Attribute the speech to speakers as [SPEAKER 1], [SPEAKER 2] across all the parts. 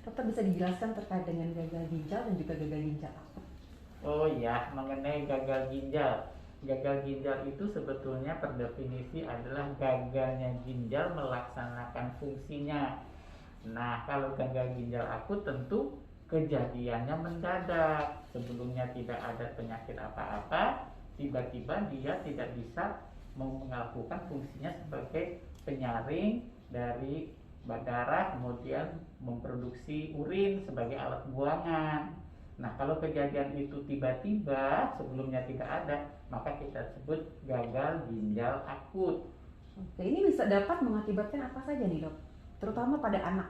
[SPEAKER 1] Dokter bisa dijelaskan terkait dengan gagal ginjal dan juga gagal ginjal akut?
[SPEAKER 2] Oh ya, mengenai gagal ginjal. Gagal ginjal itu sebetulnya per definisi adalah gagalnya ginjal melaksanakan fungsinya. Nah, kalau gagal ginjal akut tentu kejadiannya mendadak. Sebelumnya tidak ada penyakit apa-apa, tiba-tiba dia tidak bisa melakukan fungsinya sebagai penyaring dari darah, kemudian memproduksi urin sebagai alat buangan. Nah, kalau kejadian itu tiba-tiba sebelumnya tidak ada, maka kita sebut gagal ginjal akut.
[SPEAKER 1] Oke, ini bisa dapat mengakibatkan apa saja nih dok? Terutama pada anak.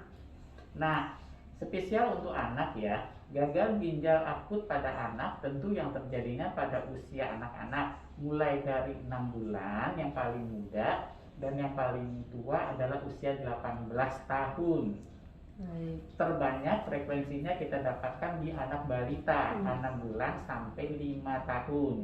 [SPEAKER 2] Nah, spesial untuk anak ya, gagal ginjal akut pada anak tentu yang terjadinya pada usia anak-anak mulai dari 6 bulan yang paling muda dan yang paling tua adalah usia 18 tahun.
[SPEAKER 1] Baik.
[SPEAKER 2] Terbanyak frekuensinya kita dapatkan di anak balita 6 bulan sampai 5 tahun.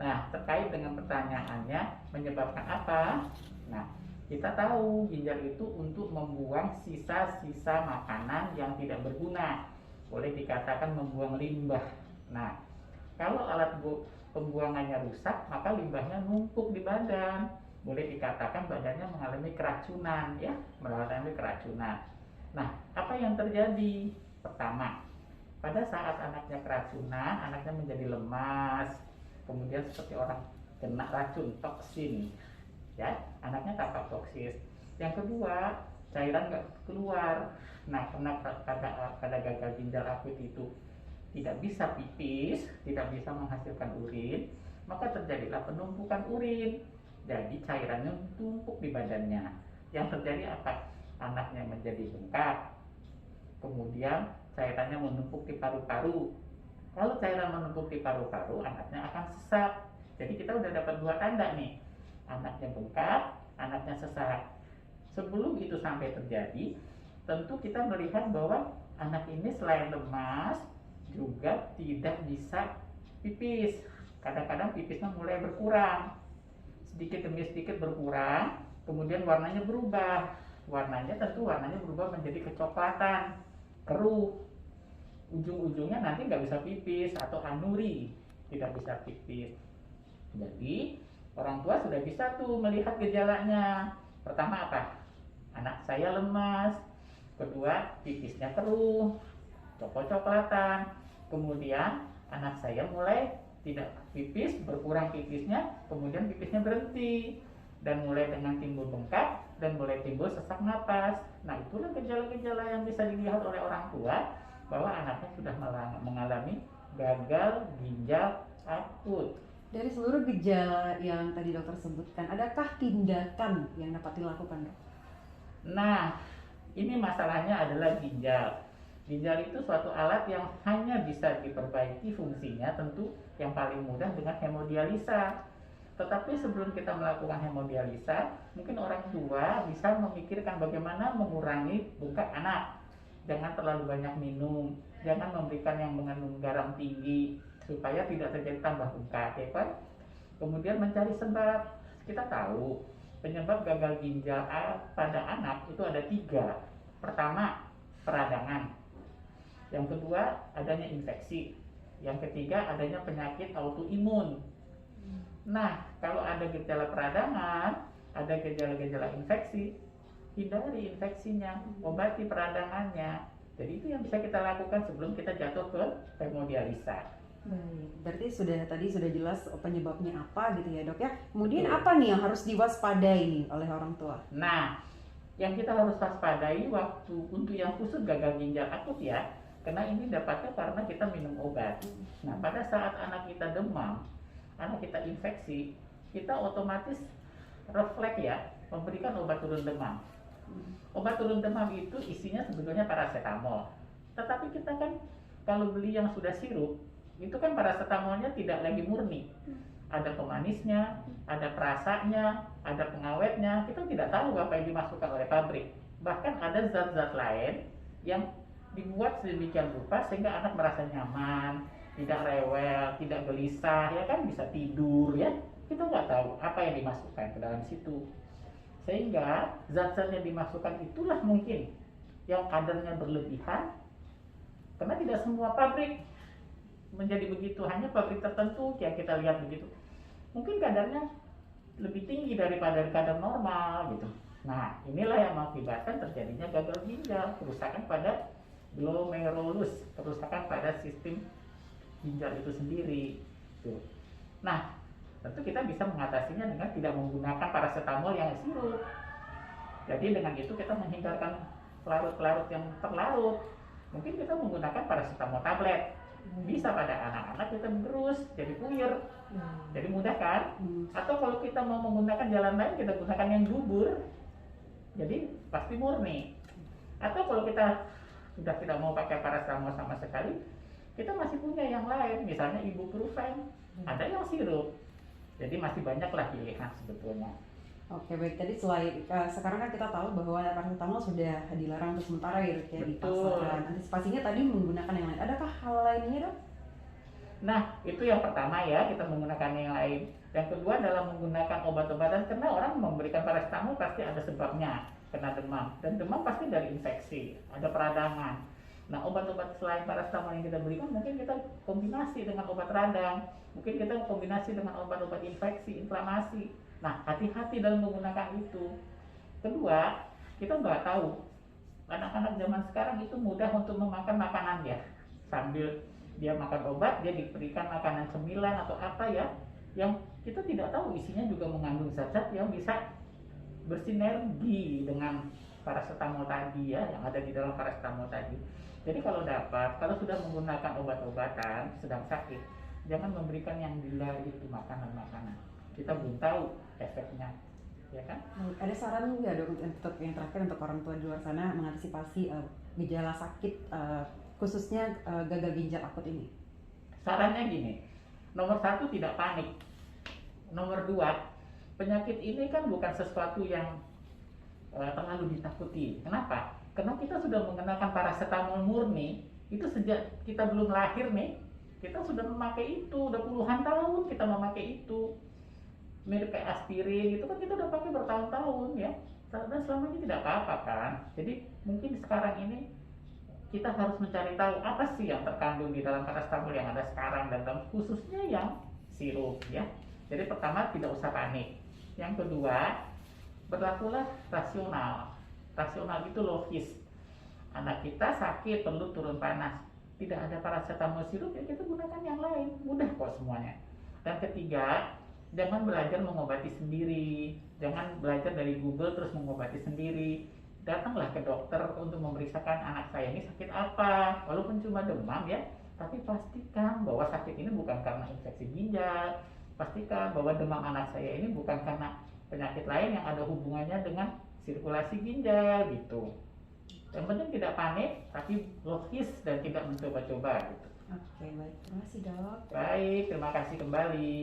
[SPEAKER 2] Nah, terkait dengan pertanyaannya menyebabkan apa? Nah, kita tahu ginjal itu untuk membuang sisa-sisa makanan yang tidak berguna. Boleh dikatakan membuang limbah. Nah, kalau alat pembuangannya rusak, maka limbahnya numpuk di badan. Boleh dikatakan badannya mengalami keracunan, ya, mengalami keracunan. Nah, apa yang terjadi? Pertama, pada saat anaknya keracunan, anaknya menjadi lemas, kemudian seperti orang kena racun, toksin, ya, anaknya tampak toksis. Yang kedua, cairan nggak keluar. Nah, karena pada gagal ginjal akut itu tidak bisa pipis, tidak bisa menghasilkan urin, maka terjadilah penumpukan urin. Jadi cairannya tumpuk di badannya. Yang terjadi apa? Anaknya menjadi bengkak, kemudian cairannya menumpuk di paru-paru. Kalau cairan menumpuk di paru-paru, anaknya akan sesak. Jadi kita udah dapat dua tanda nih, anaknya bengkak, anaknya sesak. Sebelum itu sampai terjadi, tentu kita melihat bahwa anak ini selain lemas juga tidak bisa pipis. Kadang-kadang pipisnya mulai berkurang, sedikit demi sedikit berkurang, kemudian warnanya berubah. Warnanya berubah menjadi kecoklatan, keruh. Ujung-ujungnya nanti nggak bisa pipis atau anuri, tidak bisa pipis. Jadi orang tua sudah bisa tuh melihat gejalanya. Pertama apa? Anak saya lemas. Kedua, pipisnya keruh, coklat-coklatan. Kemudian anak saya mulai tidak pipis, berkurang pipisnya, kemudian pipisnya berhenti, dan mulai dengan timbul bengkak dan mulai timbul sesak napas. Nah, itulah gejala-gejala yang bisa dilihat oleh orang tua bahwa anaknya sudah mengalami gagal ginjal akut.
[SPEAKER 1] Dari seluruh gejala yang tadi dokter sebutkan, adakah tindakan yang dapat dilakukan dok?
[SPEAKER 2] Nah, ini masalahnya adalah ginjal. Ginjal itu suatu alat yang hanya bisa diperbaiki fungsinya tentu yang paling mudah dengan hemodialisa. Tetapi sebelum kita melakukan hemodialisa, mungkin orang tua bisa memikirkan bagaimana mengurangi bengkak anak. Jangan terlalu banyak minum, jangan memberikan yang mengandung garam tinggi supaya tidak terjadi tambah bengkak, ya kan? Kemudian mencari sebab. Kita tahu penyebab gagal ginjal pada anak itu ada 3. Pertama, peradangan. Yang kedua, adanya infeksi. Yang ketiga, adanya penyakit autoimun. Nah, kalau ada gejala peradangan, ada gejala-gejala infeksi, hindari infeksinya, obati peradangannya. Jadi itu yang bisa kita lakukan sebelum kita jatuh ke hemodialisa.
[SPEAKER 1] Baik, berarti tadi sudah jelas penyebabnya apa gitu ya dok ya. Kemudian
[SPEAKER 2] Betul.
[SPEAKER 1] apa nih yang harus diwaspadai oleh orang tua?
[SPEAKER 2] Nah, yang kita harus waspadai waktu untuk yang khusus gagal ginjal akut ya, karena ini dapatnya karena kita minum obat. Nah, pada saat anak kita demam, anak kita infeksi, kita otomatis refleks ya memberikan obat turun demam. Obat turun demam itu isinya sebetulnya paracetamol. Tetapi kita kan kalau beli yang sudah sirup, itu kan paracetamolnya tidak lagi murni. Ada pemanisnya, ada perasanya, ada pengawetnya. Kita tidak tahu apa yang dimasukkan oleh pabrik. Bahkan ada zat-zat lain yang dibuat sedemikian rupa sehingga anak merasa nyaman, tidak rewel, tidak gelisah, ya kan, bisa tidur ya. Kita nggak tahu apa yang dimasukkan ke dalam situ. Sehingga zat-zat yang dimasukkan itulah mungkin yang kadarnya berlebihan, karena tidak semua pabrik menjadi begitu, hanya pabrik tertentu yang kita lihat begitu. Mungkin kadarnya lebih tinggi daripada kadar normal gitu. Nah, inilah yang mengakibatkan terjadinya gagal ginjal, kerusakan pada glomerulus, kerusakan pada sistem ginjal itu sendiri. Tuh. Nah, tentu kita bisa mengatasinya dengan tidak menggunakan paracetamol yang sirup. Jadi dengan itu kita menghindarkan pelarut-pelarut yang terlarut. Mungkin kita menggunakan paracetamol tablet. Bisa pada anak-anak kita gerus, jadi puyir, jadi mudah kan? Atau kalau kita mau menggunakan jalan lain, kita gunakan yang dubur, jadi pasti murni. Atau kalau kita sudah tidak mau pakai paracetamol sama sekali, kita masih punya yang lain, misalnya ibuprofen, ada yang sirup. Jadi masih banyaklah pilihan sebetulnya.
[SPEAKER 1] Oke, baik. Tadi sekarang kan kita tahu bahwa paracetamol sudah dilarang untuk sementara ya, Dok, ya, di pasaran. Antisipasinya tadi menggunakan yang lain. Adakah hal lainnya, Dok?
[SPEAKER 2] Nah, itu yang pertama ya, kita menggunakan yang lain. Yang kedua adalah menggunakan obat-obatan, karena orang memberikan paracetamol pasti ada sebabnya, kena demam. Dan demam pasti dari infeksi, ada peradangan. Nah, obat-obat selain paracetamol yang kita berikan, mungkin kita kombinasi dengan obat radang, mungkin kita kombinasi dengan obat-obat infeksi, inflamasi. Nah, hati-hati dalam menggunakan itu. Kedua, kita nggak tahu, anak-anak zaman sekarang itu mudah untuk memakan makanan ya. Sambil dia makan obat, dia diberikan makanan cemilan atau apa ya, yang kita tidak tahu isinya juga mengandung zat-zat yang bisa bersinergi dengan paracetamol tadi ya, yang ada di dalam paracetamol tadi. Jadi kalau sudah menggunakan obat-obatan sedang sakit, jangan memberikan yang di luar itu makanan-makanan. Kita belum tahu efeknya, ya kan?
[SPEAKER 1] Ada saran nggak, Dok, untuk yang terakhir untuk orang tua di luar sana mengantisipasi gejala sakit khususnya gagal ginjal akut ini?
[SPEAKER 2] Sarannya gini, nomor 1 tidak panik. Nomor 2, penyakit ini kan bukan sesuatu yang terlalu ditakuti. Kenapa? Karena kita sudah mengenakan paracetamol murni itu sejak kita belum lahir nih. Kita sudah memakai itu, udah puluhan tahun kita memakai itu. Mirip kayak aspirin itu kan kita udah pakai bertahun-tahun ya, dan selama ini tidak apa-apa kan. Jadi mungkin sekarang ini kita harus mencari tahu apa sih yang terkandung di dalam paracetamol yang ada sekarang, dan khususnya yang sirup ya. Jadi pertama, tidak usah panik. Yang kedua, berlakulah rasional. Rasional itu logis. Anak kita sakit perlu turun panas, tidak ada paracetamol sirup ya kita gunakan yang lain, mudah kok semuanya. Dan ketiga, jangan belajar mengobati sendiri, jangan belajar dari Google terus mengobati sendiri. Datanglah ke dokter untuk memeriksakan anak saya ini sakit apa, walaupun cuma demam ya, tapi pastikan bahwa sakit ini bukan karena infeksi ginjal, pastikan bahwa demam anak saya ini bukan karena penyakit lain yang ada hubungannya dengan sirkulasi ginjal gitu. Yang penting tidak panik, tapi logis dan tidak mencoba-coba gitu.
[SPEAKER 1] Oke, baik. Terima kasih, Dok.
[SPEAKER 2] Baik, terima kasih kembali.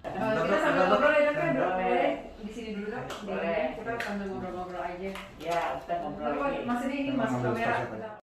[SPEAKER 1] Kita sambil ngobrol ya, Dok, ya, Dok. Boleh di sini dulu, Dok.
[SPEAKER 2] Boleh.
[SPEAKER 1] Kita sambil ngobrol-ngobrol aja.
[SPEAKER 2] Ya, kita ngobrol lagi.
[SPEAKER 1] Masih di ini, masuk kamera.